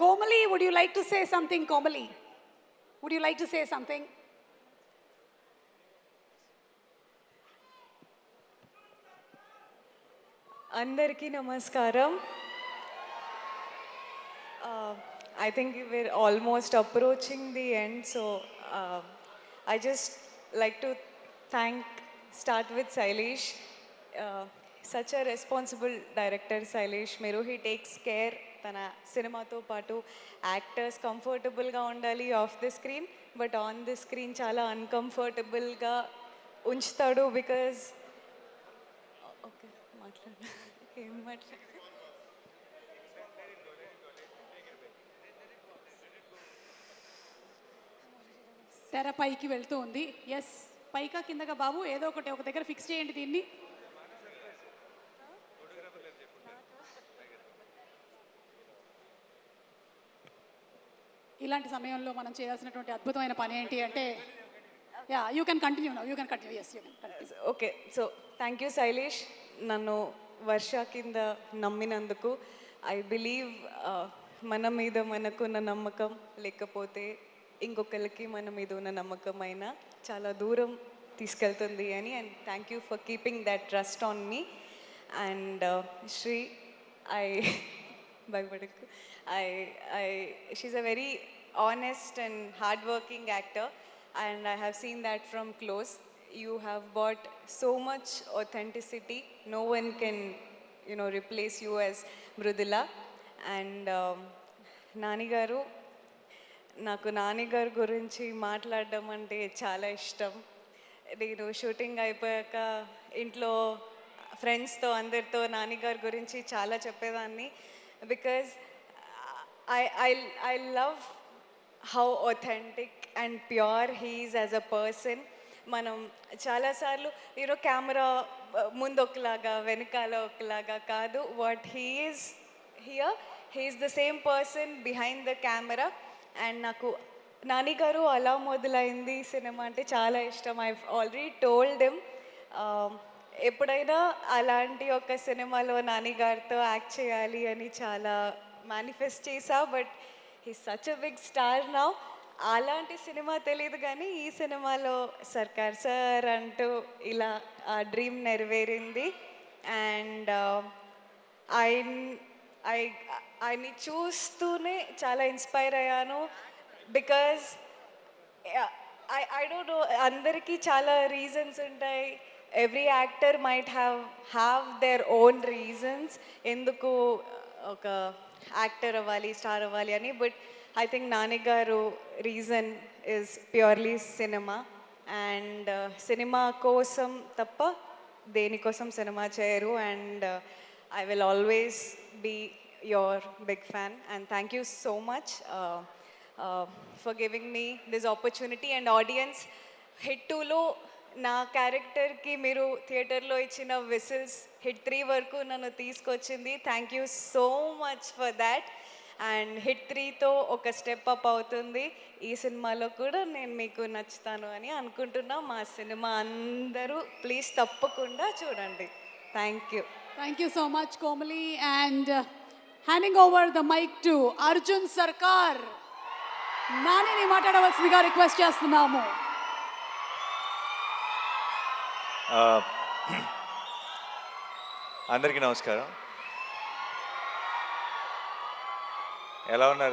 Komali, would you like to say something, Komali? Would you like to say something? అందరికీ నమస్కారం. I think we're almost approaching the end, so I just like to start with Sailesh. Such a responsible director, Sailesh Meru. He takes care తన సినిమాతో పాటు actors కంఫర్టబుల్గా ఉండాలి of the screen, but on the screen చాలా అన్కంఫర్టబుల్గా ఉంచుతాడు. Because okay మాట్లాడు ఏం మాట్లాడు తెర పైకి వెళ్తూ ఉంది. ఎస్, పైకా కిందగా బాబు ఏదో ఒకటి ఒక దగ్గర ఫిక్స్ చేయండి దీన్ని. ఇలాంటి సమయంలో మనం చేయాల్సినటువంటి అద్భుతమైన పని ఏంటి అంటే, yeah you can continue now, you can continue. Yes, you can continue. Okay, so thank you Shailesh, నన్ను వర్ష కింద నమ్మినందుకు. ఐ బిలీవ్ మన మీద మనకున్న నమ్మకం లేకపోతే ఇంకొకరికి మన మీద ఉన్న నమ్మకం అయినా చాలా దూరం తీసుకెళ్తుంది అని. And thank you for keeping that trust on me. And Shri, I భయపడకు, she's a very honest and hardworking actor, and I have seen that from close. You have brought so much authenticity. No one can, replace you as Mrudula. And Nani garu, నాకు నాన్నగారి గురించి మాట్లాడడం అంటే చాలా ఇష్టం. నేను shooting అయిపోయాక ఇంట్లో ఫ్రెండ్స్తో అందరితో నాన్నగారి గురించి చాలా చెప్పేదాన్ని. Because I love how authentic and pure he is as a person. మనం చాలాసార్లు కెమెరా ముందు ఒకలాగా వెనకాల ఒకలాగా కాదు. What he is here, he is the same person behind the camera. And నాకు నాని గారు అలా మొదలైంది సినిమా అంటే చాలా ఇష్టం. ఐ ఆల్రెడీ టోల్డ్ హిమ్, ఎప్పుడైనా అలాంటి ఒక సినిమాలో నాని గారితో యాక్ట్ చేయాలి అని చాలా మేనిఫెస్ట్ చేసా. But he such a big star now. అలాంటి సినిమా తెలియదు కానీ ఈ సినిమాలో సర్కార్ సార్ అంటూ ఇలా ఆ డ్రీమ్ నెరవేరింది. అండ్ ఆయన్ని చూస్తూనే చాలా ఇన్స్పైర్ అయ్యాను. బికాజ్ ఐ డోంట్ నో, అందరికీ చాలా రీజన్స్ ఉంటాయి. Every actor might have their own reasons ఎందుకు ఒక యాక్టర్ అవ్వాలి, స్టార్ అవ్వాలి అని. బట్ ఐ థింక్ నాని గారు reason is purely cinema. And cinema కోసం తప్ప దేనికోసం సినిమా చేయరు. And I will always be your big fan, and thank you so much for giving me this opportunity. And audience, Hit 2లో నా క్యారెక్టర్కి మీరు థియేటర్లో ఇచ్చిన విసిల్స్ హిట్ 3 వరకు నన్ను తీసుకొచ్చింది. Thank you so much for that. And hit 3తో ఒక స్టెప్ అప్ అవుతుంది. ఈ సినిమాలో కూడా నేను మీకు నచ్చుతాను అని అనుకుంటున్నా. మా సినిమా అందరూ ప్లీజ్ తప్పకుండా చూడండి. Thank you. Thank you so much, Komali. And handing over the mic to Arjun Sarkar. నానిని మాట్లాడవలసిందిగా రిక్వెస్ట్ చేస్తున్నాము. అందరికీ నమస్కారం. ఎలా ఉన్నారు?